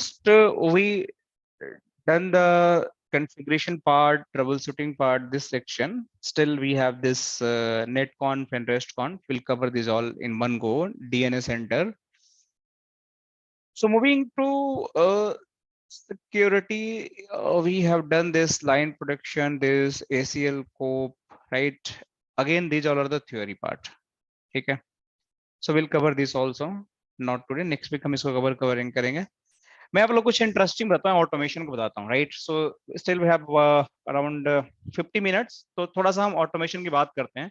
almost we done the configuration part, troubleshooting part, this section. Still we have this netconf and restconf. We'll cover this all in one go, DNS enter. So moving to security, we have done this line protection, this ACL COPE, right? Again, these all are the theory part. Okay. So we'll cover this also. Not today. Next week हम इसको covering करेंगे. मैं आप लोग कुछ interesting बताता हूँ, automation को बताता हूँ, right? So still we have around 50 minutes, तो थोड़ा सा हम ऑटोमेशन की बात करते हैं,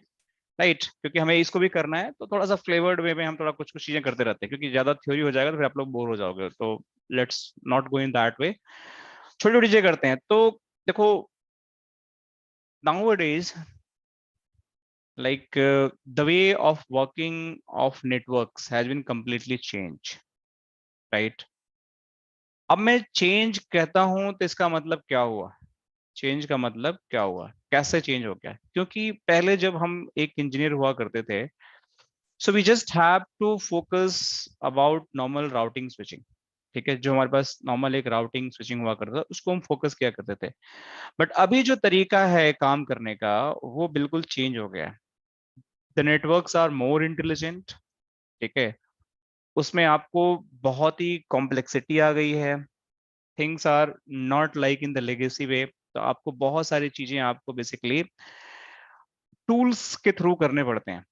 राइट? क्योंकि हमें इसको भी करना है, तो थोड़ा सा फ्लेवर्ड वे में हम थोड़ा कुछ कुछ चीजें करते रहते हैं, क्योंकि ज्यादा थ्योरी हो जाएगा तो फिर आप लोग बोर हो जाओगे. तो let's not go in that way, छोटी छोटी चीजें करते हैं. तो देखो, nowadays like the way of working of networks has been completely changed, right? अब मैं चेंज कहता हूं तो इसका मतलब क्या हुआ? चेंज का मतलब क्या हुआ, कैसे चेंज हो गया? क्योंकि पहले जब हम एक इंजीनियर हुआ करते थे, so we just have to focus about normal routing switching. ठीक है, जो हमारे पास नॉर्मल एक राउटिंग स्विचिंग हुआ करता था, उसको हम फोकस किया करते थे. बट अभी जो तरीका है काम करने का, वो बिल्कुल चेंज हो गया है. The networks are more intelligent. ठीक है, उसमें आपको बहुत ही कॉम्प्लेक्सिटी आ गई है. Things are not like in the legacy way. तो आपको बहुत सारी चीजें आपको बेसिकली टूल्स के थ्रू करने पड़ते हैं.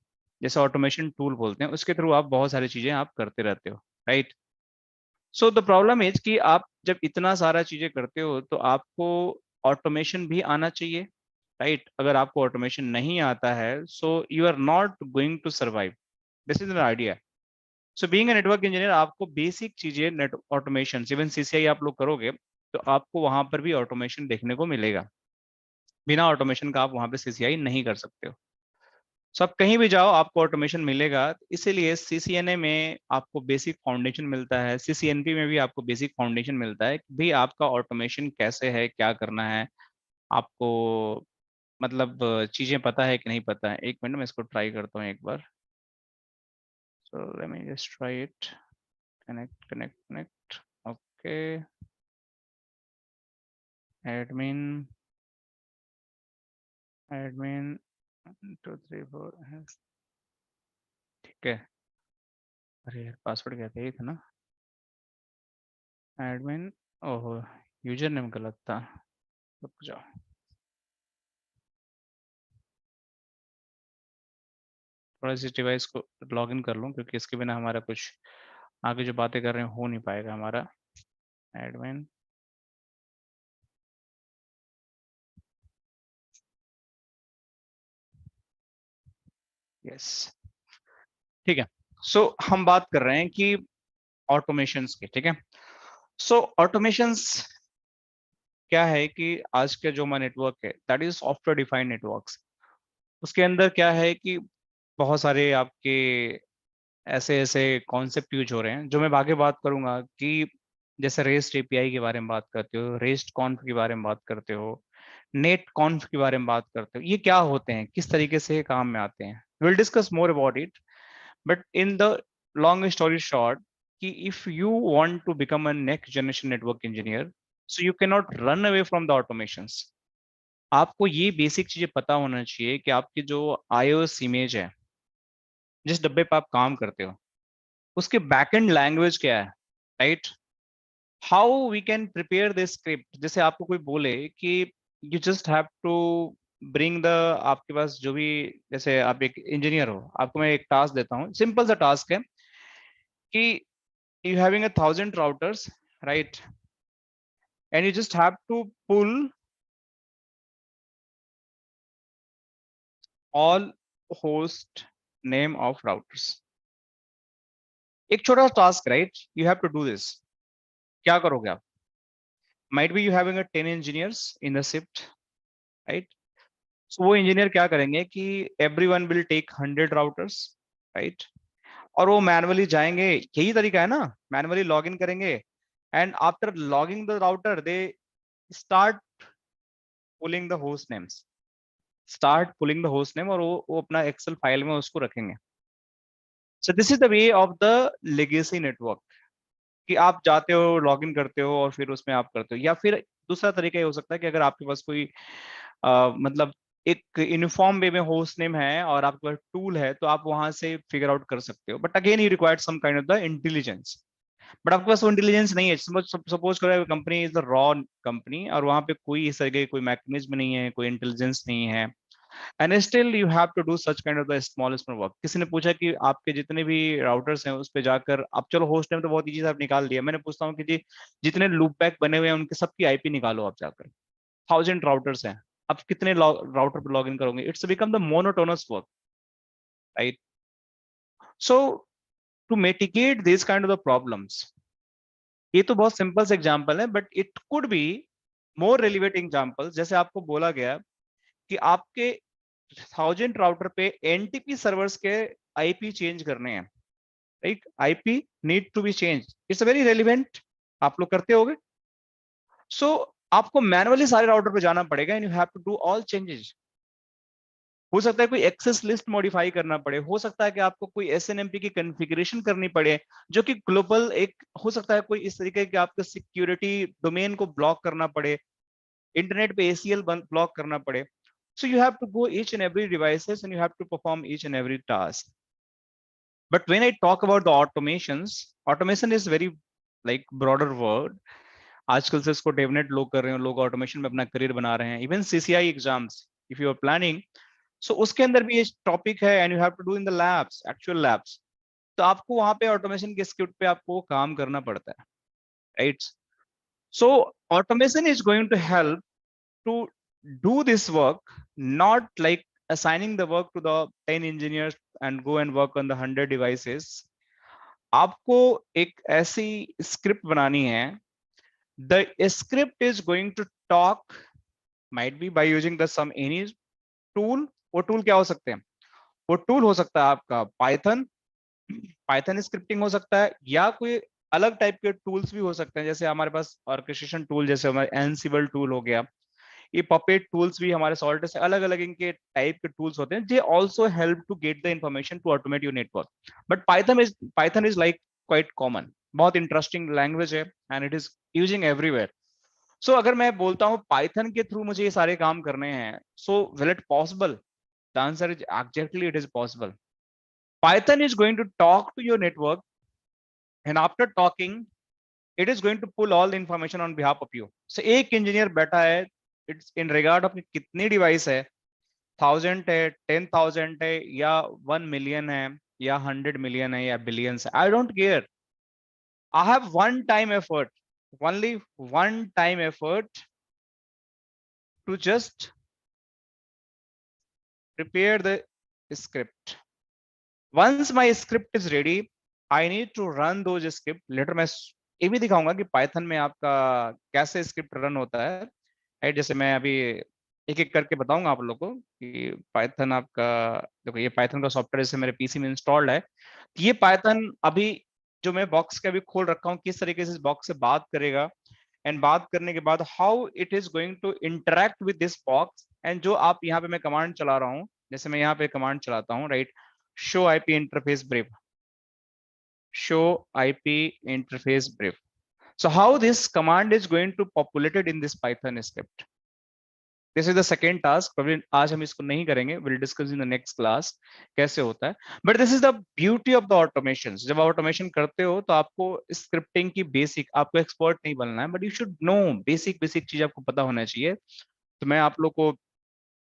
जैसे ऑटोमेशन टूल बोलते हैं, उसके थ्रू आप बहुत सारी चीजें आप करते रहते हो, right? So the problem is कि आप जब इतना सारा चीजें करते हो तो आपको ऑटोमेशन भी आना चाहिए, राइट? अगर आपको ऑटोमेशन नहीं आता है, so you are not going to survive. This is an idea. So being a network engineer, आपको बेसिक चीजें नेट ऑटोमेशन, इवन सीसीआई आप लोग करोगे तो आपको वहां पर भी ऑटोमेशन देखने को मिलेगा. बिना ऑटोमेशन का आप वहां पे सीसीआई नहीं कर सकते हो. सो आप कहीं भी जाओ आपको ऑटोमेशन मिलेगा. इसीलिए सीसीएनए में आपको बेसिक फाउंडेशन मिलता है, सीसीएनपी में भी आपको बेसिक फाउंडेशन मिलता है कि भाई आपका ऑटोमेशन कैसे है, क्या करना है आपको, मतलब चीजें पता है कि नहीं पता है. एक मिनट में इसको ट्राई करता हूँ एक बार. So let me just try it. Connect connect connect. Okay, admin admin 2 3 4. ठीक है. अरे यार, पासवर्ड क्या था? ये था ना, एडमिन. ओहो, यूजर नेम गलत था. रुक जाओ, थोड़ा सी डिवाइस को लॉग इन कर लूँ, क्योंकि इसके बिना हमारा कुछ आगे जो बातें कर रहे हैं हो नहीं पाएगा हमारा. एडमिन. यस, ठीक है. सो हम बात कर रहे हैं कि ऑटोमेशंस की. ठीक है, सो ऑटोमेशंस क्या है कि आज का जो हमारा नेटवर्क है, that is software defined networks. उसके अंदर क्या है कि बहुत सारे आपके ऐसे ऐसे कॉन्सेप्ट यूज हो रहे हैं, जो मैं आगे बात करूंगा. कि जैसे रेस्ट एपीआई के बारे में बात करते हो, रेस्ट कॉन्फ के बारे में बात करते हो, नेट कॉन्फ के बारे में बात करते हो, ये क्या होते हैं, किस तरीके से काम में आते हैं. Will discuss more about it. But in the long story short, कि if you want to become a next generation network engineer, so you can not run away from the automations. आपको ये बेसिक चीजें पता होना चाहिए कि आपकी जो आईओएस इमेज है, जिस डब्बे पे आप काम करते हो, उसके बैकएंड लैंग्वेज क्या है, right? How we can prepare this script. जैसे आपको कोई बोले कि you just have to bring the, आपके पास जो भी, जैसे आप एक इंजीनियर हो, आपको मैं एक टास्क देता हूँ, सिंपल सा टास्क है कि you having 1,000 routers, right? And you just have to pull all host name of routers. एक छोटा सा task, right? You have to do this. क्या करोगे आप? Might be you having 10 engineers in the shift, right? So वो engineer क्या करेंगे कि everyone will take 100 routers, right? और वो मैनुअली जाएंगे, यही तरीका है ना, मैनुअली लॉग इन करेंगे. And after logging the router, they start pulling the host names, start pulling the host name, और वो अपना एक्सेल फाइल में उसको रखेंगे. सो this is the way of the legacy network. कि आप जाते हो, लॉग इन करते हो और फिर उसमें आप करते हो। या फिर दूसरा तरीका ये हो सकता है कि अगर आपके पास कोई मतलब एक यूनिफॉर्म वे में होस्ट नेम है और आपके पास टूल है, तो आप वहां से फिगर आउट कर सकते हो। But again you required some kind of the intelligence. But आपके पास वो इंटेलिजेंस नहीं है। सपोज करो company is the raw company और वहां पे कोई इस तरह कोई मैकेनिज्म नहीं है, कोई इंटेलिजेंस नहीं है, and still you have to do such kind of the small small work. किसी ने पूछा कि आपके जितने भी राउटर्स हैं उस पे जाकर आप, चलो होस्ट नेम तो बहुत इजी से आप निकाल दिया, मैंने पूछता हूँ कि जी जितने लूप बैक बने हुए हैं उनके सबकी आईपी निकालो आप जाकर। 1000 राउटर्स हैं, आप कितने राउटर पे लॉग इन करोगे? It's become the monotonous work, right? So to mitigate this kind of the problems, ये तो बहुत सिंपल से एग्जांपल है, but it could be more relevant example. जैसे आपको बोला गया कि आपके 1000 राउटर पे एनटीपी सर्वर्स के आईपी चेंज करने हैं, right? IP need to be change, it's very relevant, आप लोग करते होगे। सो आपको मैनुअली सारे राउटर पे जाना पड़ेगा and you have to do all changes. हो सकता है कोई एक्सेस लिस्ट मॉडिफाई करना पड़े, हो सकता है कि आपको कोई एसएनएमपी की कॉन्फ़िगरेशन करनी पड़े जो कि ग्लोबल एक हो सकता है, कोई इस तरीके के आपके सिक्योरिटी डोमेन को ब्लॉक करना पड़े, इंटरनेट पे एसीएल ब्लॉक करना पड़े। So you have to go each and every devices and you have to perform each and every task. But when I talk about the automations, automation is very like broader word. आजकल से इसको DevNet लोग कर रहे हैं, लोग automation में अपना करियर बना रहे हैं। Even CCI exams if you are planning, so उसके अंदर भी ये टॉपिक है and you have to do in the labs, actual labs. तो आपको वहां पे ऑटोमेशन के स्क्रिप्ट पे आपको काम करना पड़ता है, right? So automation is going to help to do this work, not like assigning the work to the 10 engineers and go and work on the 100 devices. आपको एक ऐसी स्क्रिप्ट बनानी है, the script is going to talk, might be by using the some any tool। वो tool क्या हो सकते हैं? वो टूल हो सकता है आपका पाइथन, पाइथन स्क्रिप्टिंग हो सकता है, या कोई अलग टाइप के टूल्स भी हो सकते हैं। जैसे हमारे पास ऑर्केस्ट्रेशन टूल, जैसे हमारे एनसिबल टूल हो गया, ये पपेट टूल्स भी हमारे सॉल्ट से अलग अलग इनके टाइप के टूल्स होते हैं, they also help to get the information to automate your network. But Python is like quite common, बहुत इंटरेस्टिंग लैंग्वेज है and it is using everywhere. So अगर मैं बोलता हूँ पाइथन के थ्रू मुझे ये सारे काम करने हैं, so will it possible? The answer is exactly it is possible. Python is going to talk to your network and after talking it is going to pull all the information on behalf of you. So एक engineer बैठा है, it's in regard of कितनी device है, 1000 है, 10,000 है, या 1 million है, या 100 मिलियन है, या बिलियंस है, I don't care. I have one time effort, only one time effort to just prepare the script. Once my script is ready, I need to run those script। Later मैं ये भी दिखाऊंगा कि Python में आपका कैसे script run होता है, राइट? जैसे मैं अभी एक एक करके बताऊंगा आप लोगों को कि पाइथन आपका, देखो ये पाइथन का सॉफ्टवेयर जैसे मेरे पीसी में इंस्टॉल्ड है। ये पाइथन अभी जो मैं बॉक्स के अभी खोल रखा हूँ, किस तरीके से इस बॉक्स से बात करेगा, एंड बात करने के बाद how it is going to interact with this box. And जो आप यहाँ पे मैं कमांड चला रहा हूँ, जैसे मैं यहाँ पे कमांड चलाता हूँ, right? Show IP interface brief, show IP interface brief. So how this command is going to populated in this Python script? This is the second task, probably आज हम इसको नहीं करेंगे, we'll discuss in the next class कैसे होता है। But this is the beauty of the automations। जब automation करते हो तो आपको स्क्रिप्टिंग की बेसिक, आपको एक्सपर्ट नहीं बनना है, but you should know basic चीज आपको पता होना चाहिए। तो मैं आप लोग को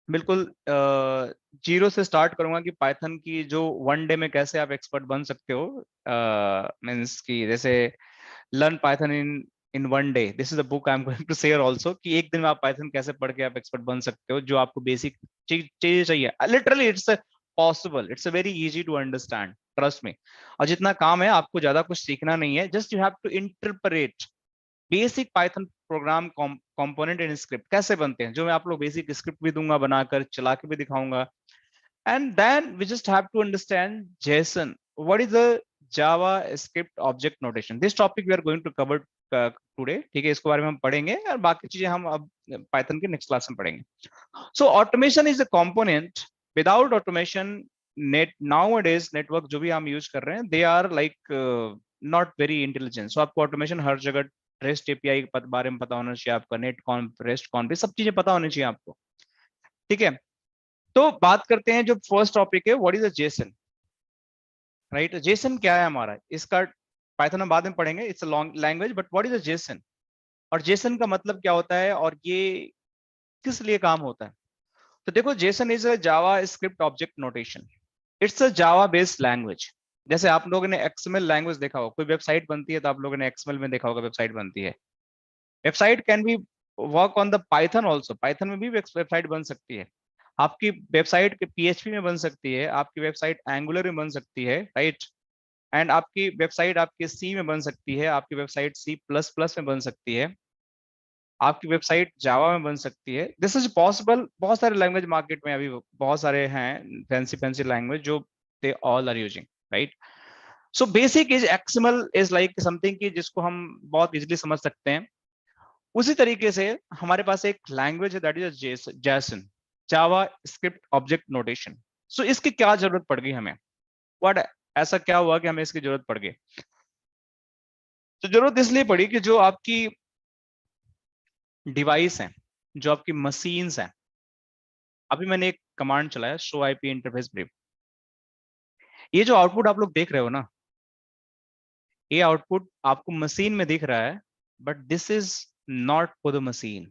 बिल्कुल जीरो से स्टार्ट करूंगा कि पाइथन की जो वन डे में कैसे आप एक्सपर्ट बन सकते हो। मीन्स की जैसे learn Python in one day, this is the book I am going to share also, कि एक दिन में आप पाइथन कैसे पढ़ के आप एक्सपर्ट बन सकते हो। जो आपको बेसिक चीजें चाहिए, literally it's possible, it's very easy to understand, trust में। और जितना काम है आपको ज्यादा कुछ सीखना नहीं है, just you have to interpret basic Python program component and script कैसे बनते हैं, जो मैं आप लोग बेसिक स्क्रिप्ट भी दूंगा बनाकर, चला के भी दिखाऊंगा। And then we just have to understand JSON, what is the JavaScript object notation. This topic we are going to cover today, ठीक है? इसके बारे में हम पढ़ेंगे और बाकी चीजें हम अब पाइथन के नेक्स्ट क्लास में पढ़ेंगे। So automation is a component, without automation net now days network जो भी हम यूज कर रहे हैं, they are like not very intelligent. So आपको ऑटोमेशन हर जगह, रेस्ट एपीआई के बारे में पता होना चाहिए, आपका नेट कॉन्फ, रेस्ट कॉन्फ, सब चीजें पता होनी चाहिए आपको, ठीक है। तो बात करते हैं जो फर्स्ट टॉपिक है, what is a Jason, right. Jason क्या है हमारा, इसका पाइथन में बाद में पढ़ेंगे, it's a long language, but what is a Jason, और जेसन का मतलब क्या होता है और ये किस लिए काम होता है। तो देखो, Jason is a Java script object notation, it's a Java based language. जैसे आप लोगों ने एक्सएमएल लैंग्वेज देखा हो, कोई वेबसाइट बनती है तो आप लोगों ने एक्सएमएल में देखा होगा वेबसाइट बनती है। Website can be work on the Python also, Python में भी वेबसाइट बन सकती है। आपकी वेबसाइट पीएचपी में बन सकती है, आपकी वेबसाइट एंगुलर में बन सकती है, राइट। एंड आपकी वेबसाइट आपके सी में बन सकती है, आपकी वेबसाइट सी प्लस प्लस में बन सकती है, आपकी वेबसाइट जावा में बन सकती है। This is possible. बहुत सारे लैंग्वेज मार्केट में अभी बहुत सारे हैं, फैंसी फैंसी लैंग्वेज जो they all are using, right. So basic is XML is like something की जिसको हम बहुत इजीली समझ सकते हैं। उसी तरीके से हमारे पास एक लैंग्वेज है, दैट इज जैसन, जावा स्क्रिप्ट ऑब्जेक्ट नोटेशन। सो इसकी क्या जरूरत पड़ गई हमें, व्हाट, ऐसा क्या हुआ कि हमें इसकी जरूरत पड़ गई। तो जरूरत इसलिए पड़ी कि जो आपकी डिवाइस है, जो आपकी मशीन्स हैं, अभी मैंने एक कमांड चलाया, शो आईपी इंटरफेस ब्रीफ। ये जो आउटपुट आप लोग देख रहे हो ना, ये आउटपुट आपको मशीन में दिख रहा है, but this is not for the machine.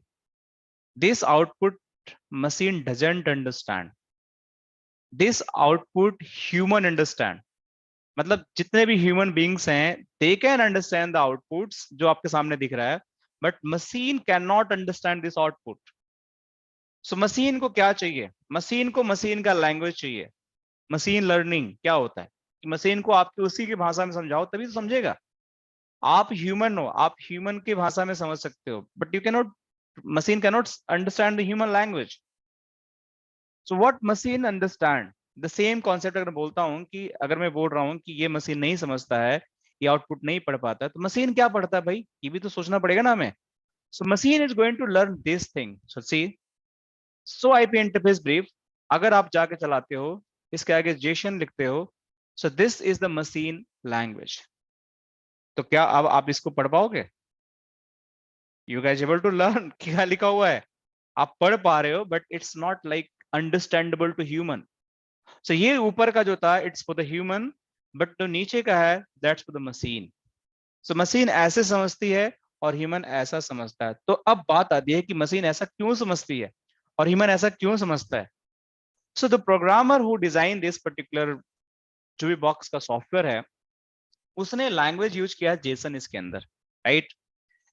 This output machine doesn't understand, this output human understand. मतलब जितने भी ह्यूमन बींग्स हैं, they can understand the outputs जो आपके सामने दिख रहा है, but machine can not understand this output. So machine को क्या चाहिए, मशीन को मशीन का लैंग्वेज चाहिए। मशीन लर्निंग क्या होता है कि मशीन को आपकी उसी की भाषा में समझाओ तभी तो समझेगा। आप ह्यूमन हो, आप ह्यूमन की भाषा में समझ सकते हो, but you cannot, machine cannot understand the human language. So what machine understand, the same concept अगर बोलता हूं कि अगर मैं बोल रहा हूं कि ये मशीन नहीं समझता है, ये आउटपुट नहीं पढ़ पाता है, तो मशीन क्या पढ़ता है भाई, ये भी तो सोचना पड़ेगा ना हमें। So machine is going to learn this thing. So see, so IP interface brief, अगर आप जाके चलाते हो, इसके आगे जेसन लिखते हो, so this is the machine language. तो क्या अब आप इसको पढ़ पाओगे, you guys able to learn क्या लिखा हुआ है, आप पढ़ पा रहे हो, but it's not like understandable to human. So ये ऊपर का जो था it's for the human, but जो नीचे का है that's for the machine. So machine ऐसे समझती है और ह्यूमन ऐसा समझता है। तो अब बात आती है कि मशीन ऐसा क्यों समझती है और ह्यूमन ऐसा क्यों समझता है। So the programmer who design this particular जो भी बॉक्स का सॉफ्टवेयर है, उसने लैंग्वेज यूज किया है जेसन इसके अंदर, राइट।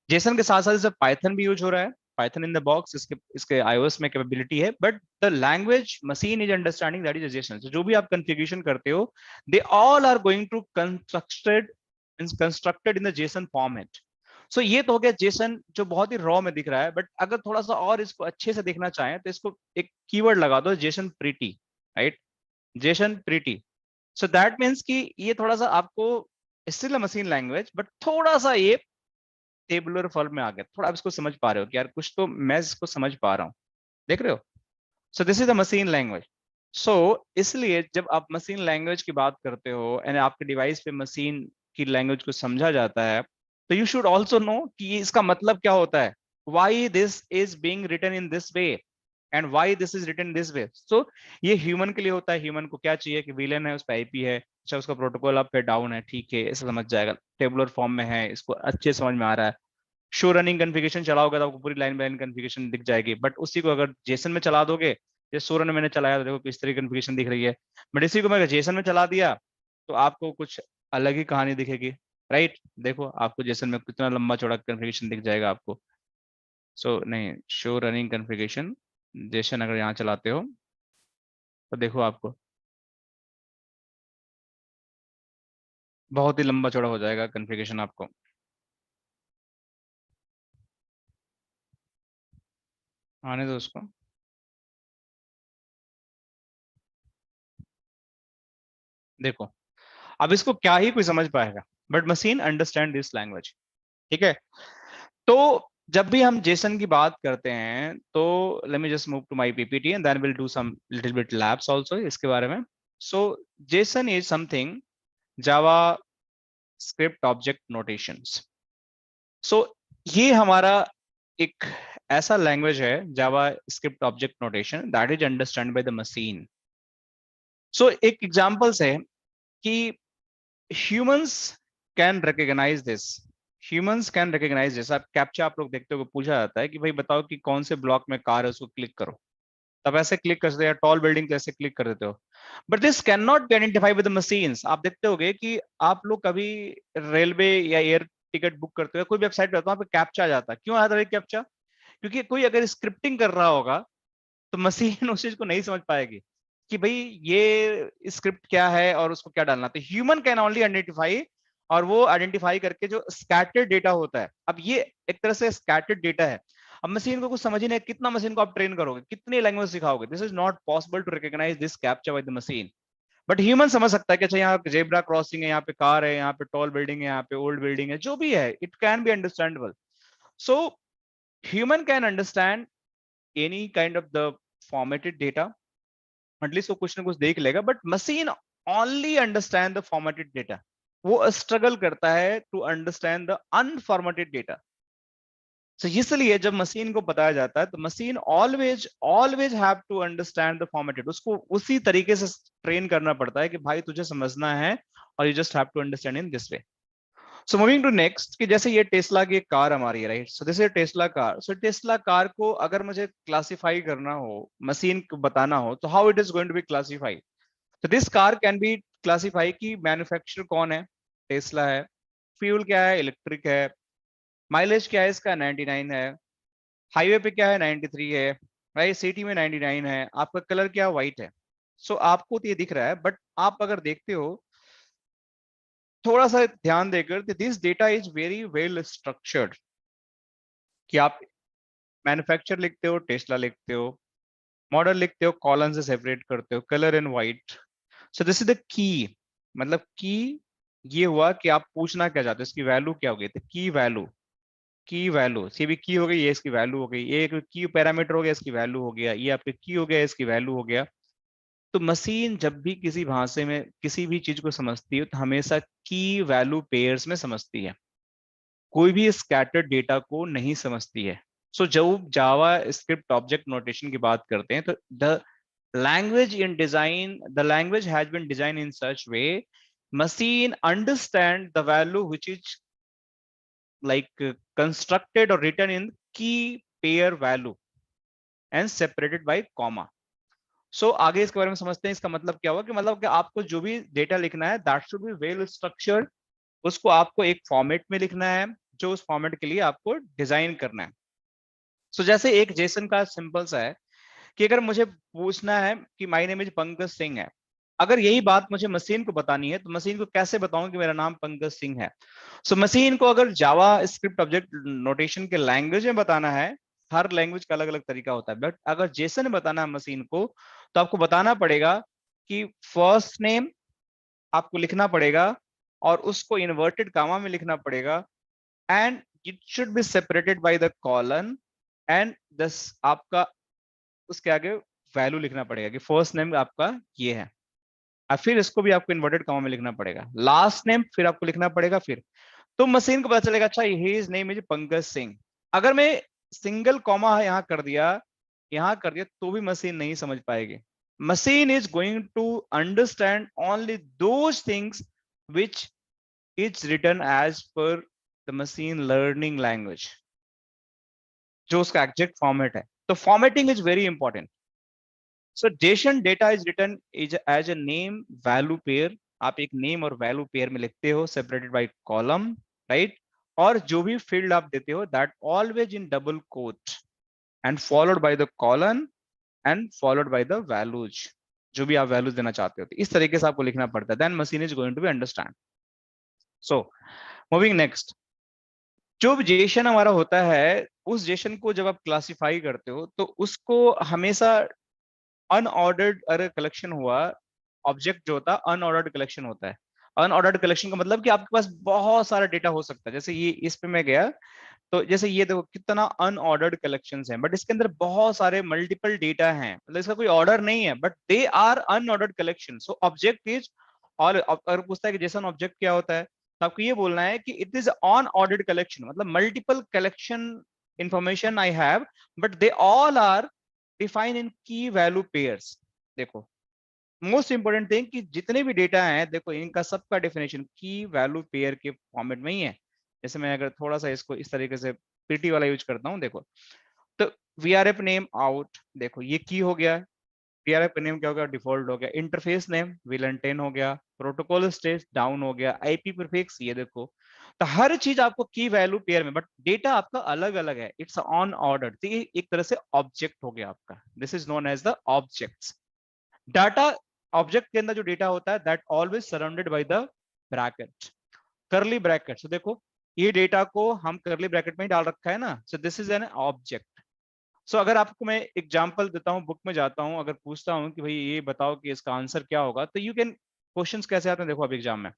जेसन के साथ साथ इसे पाइथन भी यूज हो रहा है, पाइथन इन द बॉक्स इसके इसके iOS में कैपेबिलिटी है, but the language machine is understanding that is JSON. जो भी आप कॉन्फ़िगरेशन करते हो, they all are going to constructed in the JSON format. So ये तो हो गया जेसन जो बहुत ही रॉ में दिख रहा है, बट अगर थोड़ा सा और इसको अच्छे से देखना चाहें तो इसको एक कीवर्ड लगा दो, Jason pretty, right, Jason pretty. So that means कि ये थोड़ा सा आपको स्टिल मशीन लैंग्वेज, बट थोड़ा सा ये टेबुलर फॉर्म में आ गया, थोड़ा आप इसको समझ पा रहे हो कि यार कुछ तो मैं इसको समझ पा रहा हूँ, देख रहे हो। So this is the machine language. So इसलिए जब आप मशीन लैंग्वेज की बात करते हो एंड आपके डिवाइस पे मशीन की लैंग्वेज को समझा जाता है, तो यू शुड ऑल्सो नो कि इसका मतलब क्या होता है, why this is being written in this way and why this is written this way. So ये ह्यूमन के लिए होता है, ह्यूमन को क्या चाहिए कि विलन है, उस पर आईपी है, अच्छा उसका प्रोटोकॉल अप है डाउन है, ठीक है, ऐसा समझ जाएगा, टेबुलर फॉर्म में है, इसको अच्छे समझ में आ रहा है। शो रनिंग कन्फिगरेशन चलाओगे तो आपको पूरी लाइन बाय लाइन कन्फिगरेशन दिख जाएगी, बट उसी को अगर जेसन में चला दोगे, जैसे शो रन मैंने चलाया तो देखो किस तरह की कन्फिगरेशन दिख रही है, बट इसी को मैं जेसन में चला दिया तो आपको कुछ अलग ही कहानी दिखेगी, राइट। देखो आपको जेसन में कितना लंबा चौड़ा कन्फिगरेशन दिख जाएगा आपको। सो नहीं, शो रनिंग कन्फिगरेशन जेसन अगर यहाँ चलाते हो तो देखो आपको बहुत ही लंबा चौड़ा हो जाएगा कन्फिगरेशन आपको। आने दो उसको। देखो अब इसको क्या ही कोई समझ पाएगा, but machine understand this language, ठीक है। तो जब भी हम जेसन की बात करते हैं तो let me just move to my PPT and then will do some little bit labs also इसके बारे में। So JSON is something JavaScript object notations. So ये हमारा एक ऐसा लैंग्वेज है JavaScript object notation that is understand by the machine. So एक examples है कि humans can recognise this, humans can recognise this. आप कैप्चा आप लोग देखते हो, पूछा जाता है कि भाई बताओ कि कौन से ब्लॉक में कार है, उसको क्लिक करो, तब ऐसे क्लिक कर सकते हो, टॉल बिल्डिंग कैसे क्लिक कर देते हो। But this can not be identify with machines. आप देखते होगे कि आप लोग कभी रेलवे या एयर टिकट बुक करते हो, कोई वेबसाइट पे, वहां पे कैप्चा आ जाता है। क्यों आता है कैप्चा? क्योंकि कोई अगर स्क्रिप्टिंग कर रहा होगा तो मशीन उस चीज को नहीं समझ पाएगी कि भाई ये स्क्रिप्ट क्या है और उसको क्या डालना। तो ह्यूमन कैन ओनली आइडेंटिफाई, और वो आइडेंटिफाई करके जो स्कैटर्ड डेटा होता है, अब ये एक तरह से स्कैटर्ड डेटा है। अब मशीन को कुछ समझ ही नहीं, कितना मशीन को आप ट्रेन करोगे, कितनी लैंग्वेज सिखाओगे, this is not possible to recognise this captcha by the machine. But human समझ सकता है कि अच्छा यहाँ पे जेब्रा क्रॉसिंग है, यहाँ पे कार है, यहाँ पे टॉल बिल्डिंग है, यहाँ पे ओल्ड बिल्डिंग है, जो भी है, it can be understandable. So human can understand any kind of the formatted data, at least वो कुछ ना कुछ देख लेगा। But machine only understand the formatted data, वो स्ट्रगल करता है to understand the unformatted data. So इसलिए जब मशीन को बताया जाता है तो machine always always have to understand the formatted, उसको उसी तरीके से ट्रेन करना पड़ता है कि भाई तुझे समझना है, और you just have to understand in this way. So moving to next, कि जैसे ये टेस्ला की एक कार हमारी है, right? So this is Tesla car. So Tesla car को अगर मुझे क्लासिफाई करना हो, मशीन को बताना हो, तो how it is going to be classify? तो this car can be classify कि मैन्युफैक्चरर कौन है, टेस्ला है, फ्यूल क्या है, इलेक्ट्रिक है, माइलेज क्या है इसका 99 है, हाईवे पे क्या है 93 है, राइट, सिटी में 99 है, आपका कलर क्या व्हाइट है। सो आपको तो ये दिख रहा है, बट आप अगर देखते हो थोड़ा सा ध्यान देकर, this data is very well structured, कि आप मैन्युफैक्चर लिखते हो, टेस्ला लिखते हो, मॉडल लिखते हो, कॉलन से सेपरेट करते हो, colour in white. So this is the key, मतलब की ये हुआ कि आप पूछना क्या चाहते हो, इसकी वैल्यू क्या होगी, तो की वैल्यू, की वैल्यू सी भी की हो गई, ये इसकी वैल्यू हो गई, ये एक की पैरामीटर हो गया, इसकी वैल्यू हो गया, ये आपके की हो गया, इसकी वैल्यू हो गया। तो मशीन जब भी किसी भाषा में किसी भी चीज को समझती है तो हमेशा की वैल्यू पेयर्स में समझती है, कोई भी स्कैटर्ड डेटा को नहीं समझती है। सो जब जावा स्क्रिप्ट ऑब्जेक्ट नोटेशन की बात करते हैं तो the language in design, the language has been designed in such way machine understand the value which is like constructed or written in key pair value and separated by comma. सो आगे इसके बारे में समझते हैं, इसका मतलब क्या हुआ, कि मतलब कि आपको जो भी डेटा लिखना है that should be well structured, उसको आपको एक फॉर्मेट में लिखना है जो उस फॉर्मेट के लिए आपको डिजाइन करना है। सो जैसे एक जेसन का सिंपल सा है कि अगर मुझे पूछना है कि my name is Pankaj Singh है, अगर यही बात मुझे मशीन को बतानी है तो मशीन को कैसे बताऊं कि मेरा नाम पंकज सिंह है। सो मशीन को अगर जावा स्क्रिप्ट ऑब्जेक्ट नोटेशन के लैंग्वेज में बताना है, हर लैंग्वेज का अलग अलग तरीका होता है, बट अगर जेसन में बताना है मशीन को, तो आपको बताना पड़ेगा कि फर्स्ट नेम आपको लिखना पड़ेगा, और उसको इन्वर्टेड कामा में लिखना पड़ेगा, and it should be separated by the colon, and दस आपका उसके आगे वैल्यू लिखना पड़ेगा कि फर्स्ट नेम आपका ये है, और फिर इसको भी आपको इन्वर्टेड कॉमा में लिखना पड़ेगा, लास्ट नेम फिर आपको लिखना पड़ेगा, फिर तो मशीन को पता चलेगा अच्छा his name is Pankaj Singh. अगर मैं सिंगल कॉमा यहाँ कर दिया, यहाँ कर दिया, तो भी मशीन नहीं समझ पाएगी। Machine is going to understand only those things which is written as per the machine learning language, जो उसका एग्जैक्ट फॉर्मेट है। तो formatting is very important. So JSON data is written is as a name value pair, आप एक name और value pair में लिखते हो सेपरेटेड बाय कॉलम, राइट? और जो भी फील्ड आप देते हो that always in double quote and followed by the colon and followed by the values, जो भी आप वैल्यूज देना चाहते हो, तो इस तरीके से आपको लिखना पड़ता है, then machine is going to be understand. So moving next, जो जेसन हमारा होता है, उस जेसन को जब आप क्लासिफाई करते हो तो उसको हमेशा अनऑर्डर्ड, अगर कलेक्शन हुआ, ऑब्जेक्ट जो होता है अनऑर्डर्ड कलेक्शन होता है। अनऑर्डर्ड कलेक्शन का मतलब कि आपके पास बहुत सारा डेटा हो सकता है, जैसे ये इस पे मैं गया तो जैसे ये देखो कितना अनऑर्डर्ड कलेक्शंस हैं, बट इसके अंदर बहुत सारे मल्टीपल डेटा हैं, मतलब इसका कोई ऑर्डर नहीं है, but they are unordered collection. So object is, और अगर पूछता है कि जेसन ऑब्जेक्ट क्या होता है, तो आपको ये बोलना है कि it is on ordered collection, मतलब multiple collection information I have, but they all are define in key value pairs. देखो मोस्ट इंपोर्टेंट थिंग कि जितने भी डेटा हैं, देखो इनका सबका डेफिनेशन की वैल्यू पेयर के फॉर्मेट में ही है। जैसे मैं अगर थोड़ा सा इसको इस तरीके से पीटी वाला यूज करता हूँ, देखो तो वीआरएफ नेम आउट, देखो ये की हो गया, वीआरएफ नेम क्या हो गया, डिफॉल्ट हो गया, इंटरफेस नेम विलन 10 हो गया, प्रोटोकॉल स्टेज डाउन हो गया, आईपी प्रीफिक्स ये देखो। तो हर चीज आपको की वैल्यू पेयर में, बट डेटा आपका अलग अलग है, इट्स ऑन ऑर्डर। तो ये एक तरह से ऑब्जेक्ट हो गया आपका, this is known as the objects. Data object के अंदर जो डेटा होता है that always surrounded by the bracket, curly bracket. So देखो ये डेटा को हम करली ब्रैकेट में ही डाल रखा है ना, so this is an object. So अगर आपको मैं एग्जांपल देता हूँ, बुक में जाता हूँ, अगर पूछता हूँ कि भाई ये बताओ कि इसका आंसर क्या होगा, तो यू कैन, क्वेश्चंस कैसे आते हैं देखो अब एग्जाम में।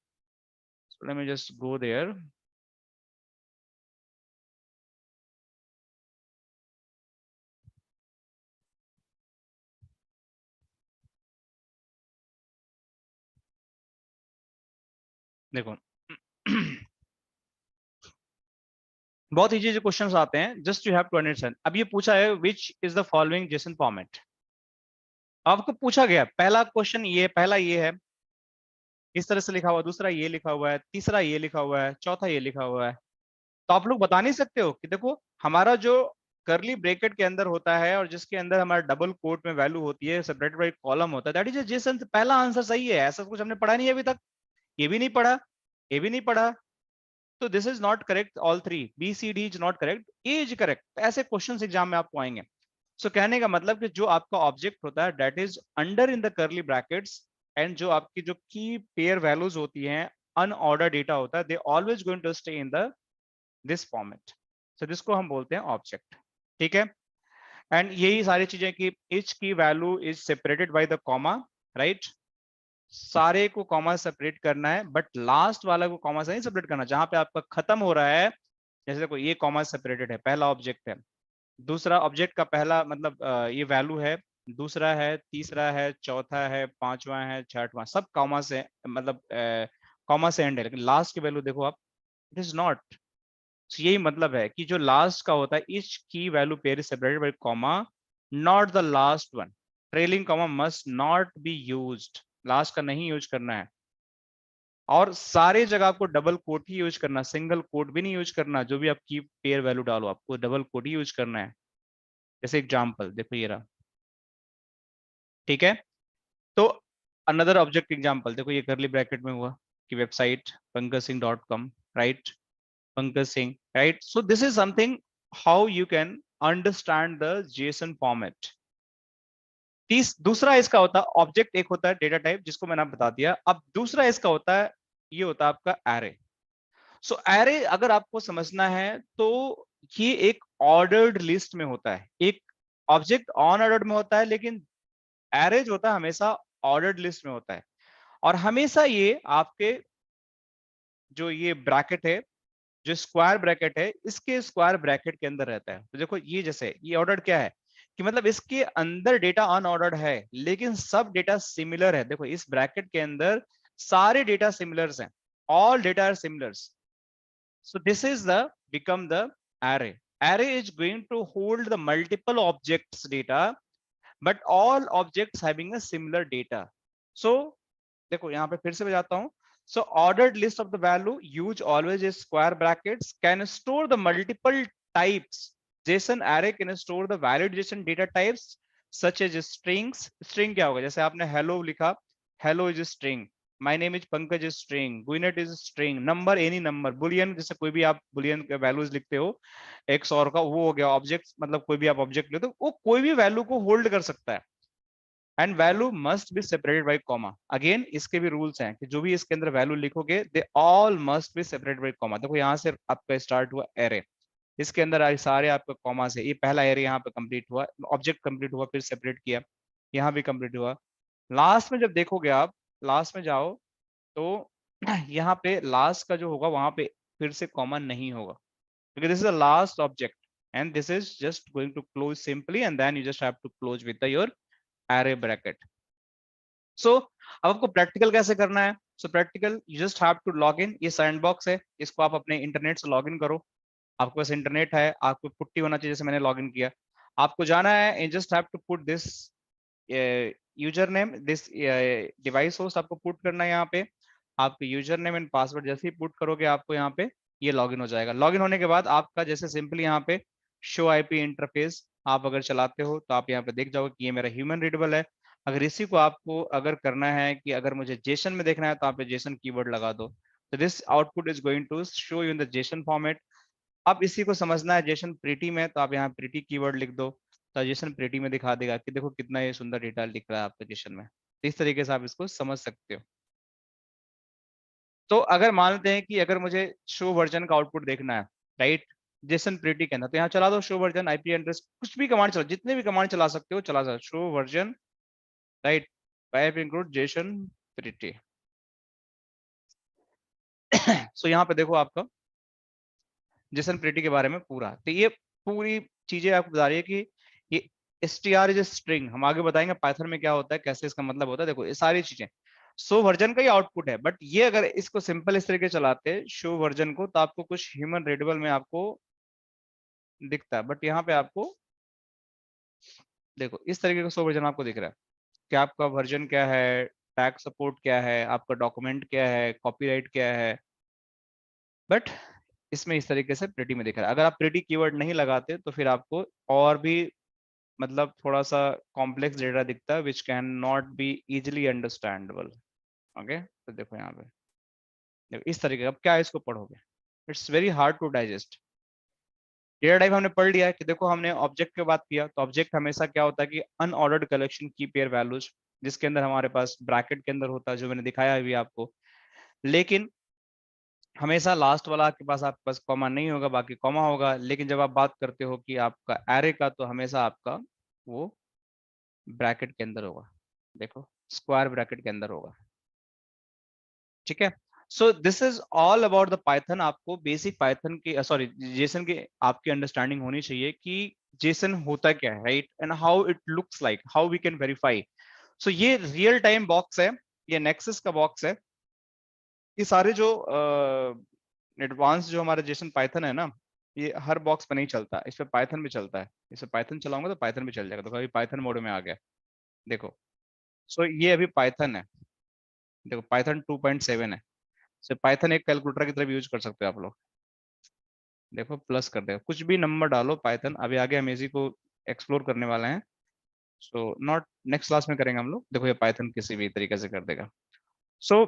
So let me just go there. देखो बहुत इजी जो क्वेश्चंस आते हैं, just you have to understand. अब ये पूछा है which is the following JSON format, आपको पूछा गया पहला क्वेश्चन ये, पहला ये है इस तरह से लिखा हुआ, दूसरा ये लिखा हुआ है, तीसरा ये लिखा हुआ है, चौथा ये लिखा हुआ है। तो आप लोग बता नहीं सकते हो कि देखो हमारा जो करली ब्रैकेट के अंदर होता है और जिसके अंदर हमारा डबल कोट में वैल्यू होती है, सेपरेटेड बाय कॉलम होता है, दैट इज जेसन। पहला आंसर सही है, ऐसा कुछ हमने पढ़ा नहीं है अभी तक, ये भी नहीं पढ़ा, ये भी नहीं पढ़ा। तो this is not correct, all three B C D is not correct, A is correct. ऐसे क्वेश्चन एग्जाम में आपको आएंगे। सो कहने का मतलब कि जो आपका ऑब्जेक्ट होता है that is under in the करली ब्रैकेट्स, एंड जो आपकी जो की पेयर वैल्यूज होती हैं, अनऑर्डर डेटा होता है, they always going to stay in the this format. So जिसको हम बोलते हैं ऑब्जेक्ट, ठीक है। एंड यही सारी चीजें कि each की value is separated by the comma, right. सारे को कॉमा सेपरेट करना है, बट लास्ट वाला को कॉमा से नहीं सेपरेट करना, जहां पे आपका खत्म हो रहा है। जैसे देखो ये कॉमा सेपरेटेड है, पहला ऑब्जेक्ट है, दूसरा ऑब्जेक्ट का पहला मतलब ये वैल्यू है, दूसरा है, तीसरा है, चौथा है, पांचवा है, छठवां, सब कॉमा से मतलब कॉमा से एंड है, लेकिन लास्ट की वैल्यू देखो आप, इट इज नॉट। यही मतलब है कि जो लास्ट का होता है, इच की value pair is separated by comma, not the last one. Trailing comma must not be used, last का नहीं यूज करना है। और सारे जगह आपको डबल कोट ही यूज करना, सिंगल कोट भी नहीं यूज करना। जो भी आप की पेयर वैल्यू डालो आपको डबल कोट ही यूज करना है। जैसे एग्जांपल देखो ये रहा, ठीक है। तो अनदर ऑब्जेक्ट एग्जांपल देखो, ये करली ब्रैकेट में हुआ कि website pankajsingh.com, right, Pankaj Singh, right? So this is something how you can understand the JSON format. दूसरा इसका होता है ऑब्जेक्ट, एक होता है डेटा टाइप जिसको मैंने आप बता दिया। अब दूसरा इसका होता है, ये होता है आपका एरे। सो एरे अगर आपको समझना है तो ये एक ऑर्डर्ड लिस्ट में होता है, एक ऑब्जेक्ट ऑन ऑर्डर में होता है, लेकिन एरे जो होता है हमेशा ऑर्डर्ड लिस्ट में होता है। और हमेशा ये आपके जो ये ब्रैकेट है, जो स्क्वायर ब्रैकेट है, इसके स्क्वायर ब्रैकेट के अंदर रहता है। तो देखो ये जैसे ये ऑर्डर क्या है कि मतलब इसके अंदर डेटा अनऑर्डर्ड है, लेकिन सब डेटा सिमिलर है। देखो इस ब्रैकेट के अंदर सारे डेटा सिमिलर्स हैं, all data are similars. So this is the become the array. Array is going to hold the multiple objects data, but all objects having a similar data. So देखो यहाँ पे फिर से मैं जाता हूँ। So ordered list of the value use always is square brackets, can store the multiple types. JSON array can store the valid JSON data types such as strings. String क्या होगा, जैसे आपने hello लिखा, hello is a string, my name is Pankaj is string, Guinness is string, number any number, boolean जैसे कोई भी आप boolean के values लिखते हो x और का, वो हो गया ऑब्जेक्ट, मतलब कोई भी आप ऑब्जेक्ट लेते हो वो कोई भी वैल्यू को होल्ड कर सकता है। And value must be separated by comma, again इसके भी रूल्स हैं कि जो भी इसके अंदर वैल्यू लिखोगे they all must be separated by comma. देखो यहाँ से आपका स्टार्ट हुआ एरे, इसके अंदर आए सारे आपका कॉमा से, ये पहला एरे यहाँ पे कंप्लीट हुआ, ऑब्जेक्ट कंप्लीट हुआ, फिर सेपरेट किया, यहाँ भी कंप्लीट हुआ। लास्ट में जब देखोगे आप, लास्ट में जाओ तो यहाँ पे लास्ट का जो होगा वहां पे फिर से कॉमा नहीं होगा, क्योंकि this is the last object and this is just going to close simply, and then you just have to close with your array bracket. So अब आपको प्रैक्टिकल कैसे करना है, so practical you just have to log in, ये sandbox है, इसको आप अपने इंटरनेट से लॉग इन करो। आपके पास इंटरनेट है, आपको पुट्टी होना चाहिए, जैसे मैंने लॉग इन किया। आपको जाना है, you just have to put this user name, this device host आपको पुट करना है यहाँ पे। आपको यूजर नेम एंड पासवर्ड जैसे ही पुट करोगे आपको यहाँ पे ये लॉगिन हो जाएगा। लॉगिन होने के बाद आपका जैसे सिंपली यहाँ पे शो आईपी इंटरफेस आप अगर चलाते हो तो आप यहाँ पे देख जाओगे कि ये मेरा ह्यूमन रीडेबल है। अगर इसी को आपको अगर करना है कि अगर मुझे जेसन में देखना है तो आप जेसन कीवर्ड लगा दो, तो this output is going to show you in the JSON format. अब इसी को समझना है जेसन प्रीटी में, तो आप यहाँ प्रीटी कीवर्ड लिख दो, तो जेसन प्रीटी में दिखा देगा कि देखो कितना ये सुंदर डेटा लिख रहा है आपके जेसन में। तो इस तरीके से आप इसको समझ सकते हो। तो अगर मानते हैं कि अगर मुझे शो वर्जन का आउटपुट देखना है, राइट, जेसन प्रीटी के अंदर, तो यहाँ चला दो शो वर्जन आईपी एड्रेस, कुछ भी कमांड चला, जितने भी कमांड चला सकते हो चला सकते, show version, right, pipe include JSON pretty. So यहाँ पे देखो आपका जेसन प्रीटी के बारे में पूरा, तो ये पूरी चीजें आपको बता रही है कि ये str इज स्ट्रिंग, हम आगे बताएंगे पाइथन में क्या होता है, कैसे इसका मतलब होता है। देखो ये सारी चीजें शो वर्जन का ही आउटपुट है, बट ये अगर इसको सिंपल इस तरीके चलाते हैं शो वर्जन को, तो आपको कुछ ह्यूमन रीडेबल में आपको दिखता है, बट यहाँ पे आपको देखो इस तरीके का शो वर्जन आपको दिख रहा है कि आपका वर्जन क्या है, टैग सपोर्ट क्या है, आपका डॉक्यूमेंट क्या है, कॉपीराइट क्या है, बट इसमें इस तरीके से प्रिटी में दिख रहा है। अगर आप प्रिटी कीवर्ड नहीं लगाते तो फिर आपको और भी मतलब थोड़ा सा कॉम्प्लेक्स डेटा दिखता है which can not be easily understandable. Okay, तो देखो यहाँ पे देखो इस तरीके का, अब क्या है इसको पढ़ोगे, it's very hard to digest. Data type हमने पढ़ लिया है कि देखो हमने ऑब्जेक्ट की बात किया, तो ऑब्जेक्ट हमेशा क्या होता है कि अनऑर्डर्ड कलेक्शन की पेयर वैल्यूज, जिसके अंदर हमारे पास ब्रैकेट के अंदर होता है, जो मैंने दिखाया अभी आपको। लेकिन हमेशा लास्ट वाला आपके पास कॉमा नहीं होगा, बाकी कॉमा होगा। लेकिन जब आप बात करते हो कि आपका एरे का, तो हमेशा आपका वो ब्रैकेट के अंदर होगा, देखो स्क्वायर ब्रैकेट के अंदर होगा। ठीक है, सो this is all about the Python. आपको बेसिक पाइथन की सॉरी जेसन की आपकी अंडरस्टैंडिंग होनी चाहिए कि जेसन होता क्या है, right, and how it looks like, how we can verify. So ये रियल टाइम बॉक्स है, ये नेक्सस का बॉक्स है। ये सारे जो एडवांस जो हमारा जेसन पाइथन है ना, ये हर बॉक्स पे नहीं चलता, इस पे पाइथन भी चलता है। इस पे पाइथन चलाऊंगा तो पाइथन भी चल जाएगा। तो अभी पाइथन मोड में आ गया, देखो। सो ये अभी पाइथन है, देखो पाइथन 2.7 है। सो पाइथन एक कैलकुलेटर की तरफ यूज कर सकते हो आप लोग। देखो प्लस कर देगा, कुछ भी नंबर डालो पाइथन, अभी आगे हम इसी को एक्सप्लोर करने वाले हैं। सो नॉट नेक्स्ट क्लास में करेंगे हम लोग। देखो ये पाइथन किसी भी तरीके से कर देगा। सो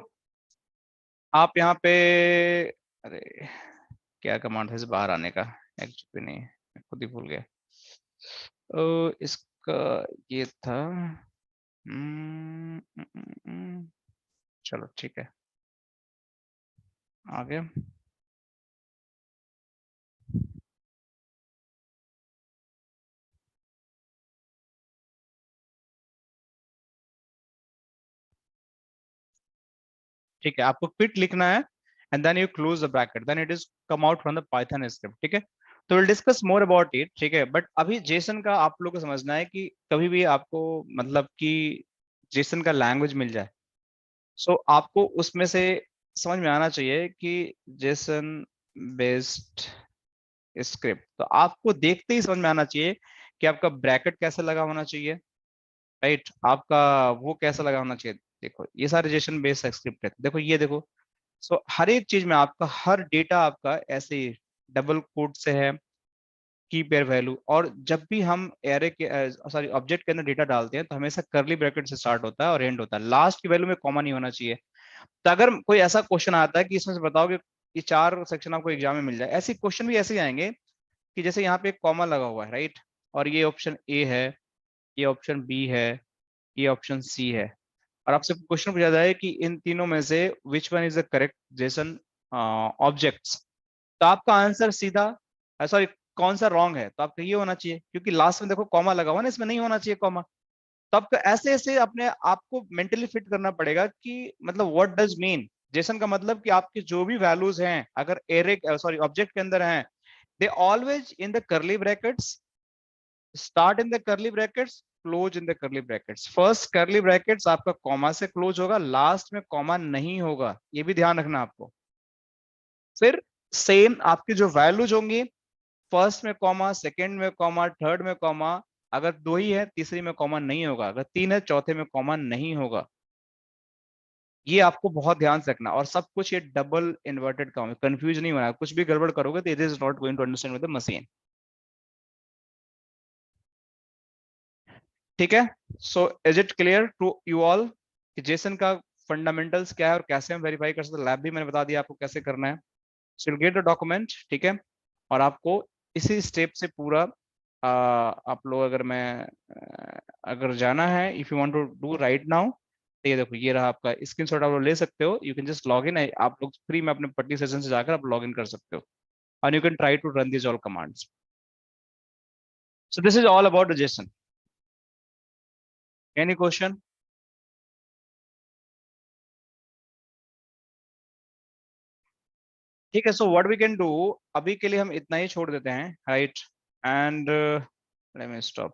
आप यहाँ पे, अरे क्या कमांड है इस बाहर आने का, एक्चुअली नहीं मैं खुद ही भूल गया। इसका ये था, चलो ठीक है, आ गया। ठीक है, आपको पिट लिखना है and then you close the bracket, then it is come out from the Python script. ठीक है, तो will discuss more about it. ठीक है, बट अभी जेसन का आप लोग को समझना है कि कभी भी आपको मतलब कि जेसन का लैंग्वेज मिल जाए, सो आपको उसमें से समझ में आना चाहिए कि जेसन बेस्ड स्क्रिप्ट, तो आपको देखते ही समझ में आना चाहिए कि आपका ब्रैकेट कैसे लगा होना चाहिए, राइट, आपका वो कैसा लगा होना चाहिए। देखो ये सारे जेसन बेस्ड स्क्रिप्ट है, देखो ये देखो। सो हर एक चीज में आपका हर डेटा आपका ऐसे ही डबल कोट से है, की पेयर वैल्यू। और जब भी हम एरे के सॉरी ऑब्जेक्ट के अंदर डेटा डालते हैं तो हमेशा करली ब्रैकेट से स्टार्ट होता है और एंड होता है, लास्ट की वैल्यू में कॉमा नहीं होना चाहिए। तो अगर कोई ऐसा क्वेश्चन आता है कि इसमें से बताओ कि ये चार सेक्शन आपको एग्जाम में मिल जाए, ऐसे क्वेश्चन भी ऐसे ही आएंगे कि जैसे यहाँ पे एक कॉमा लगा हुआ है, राइट, और ये ऑप्शन ए है, ये ऑप्शन बी है, ये ऑप्शन सी है, और आपसे क्वेश्चन पूछा जाए कि इन तीनों में से which one is the correct Jason objects, तो आपका आंसर सीधा सॉरी कौन सा रॉन्ग है, तो आपका ये होना चाहिए, क्योंकि लास्ट में देखो कॉमा लगा हुआ ना, इसमें नहीं होना चाहिए कॉमा। तो आपको ऐसे ऐसे अपने आपको मेंटली फिट करना पड़ेगा कि मतलब व्हाट डज मीन जेसन का मतलब, कि आपके जो भी वैल्यूज हैं अगर एरे सॉरी ऑब्जेक्ट के अंदर हैं, दे ऑलवेज इन द करली ब्रैकेट्स, स्टार्ट इन द करली brackets, close in the curly brackets. First curly brackets आपका कॉमा से क्लोज होगा, लास्ट में कॉमा नहीं होगा, ये भी ध्यान रखना आपको। फिर सेम आपकी जो वैल्यूज होंगी, फर्स्ट में कॉमा, सेकंड में कॉमा, थर्ड में कॉमा, अगर दो ही है तीसरी में कॉमा नहीं होगा, अगर तीन है चौथे में कॉमा नहीं होगा। ये आपको बहुत ध्यान से रखना, और सब कुछ ये डबल इन्वर्टेड कॉमा, कंफ्यूज नहीं होना, कुछ भी गड़बड़ करोगे तो it is not going to understand with the machine. ठीक है, so is it clear to you all कि जेसन का फंडामेंटल्स क्या है और कैसे हम वेरीफाई कर सकते हैं? लैब भी मैंने बता दिया आपको कैसे करना है। सो गेट द डॉक्यूमेंट, ठीक है, और आपको इसी स्टेप से पूरा आप लोग अगर मैं अगर जाना है, if you want to do right now, तो ये देखो ये रहा आपका स्क्रीनशॉट, आप लोग ले सकते हो, you can just log in, आप लोग फ्री में अपने पट्टी सेशन से जाकर आप लॉग इन कर सकते हो, and you can try to run these all commands. So this is all about the JSON. Any question? ठीक है, so what we can do, अभी के लिए हम इतना ही छोड़ देते हैं, right? And let me stop.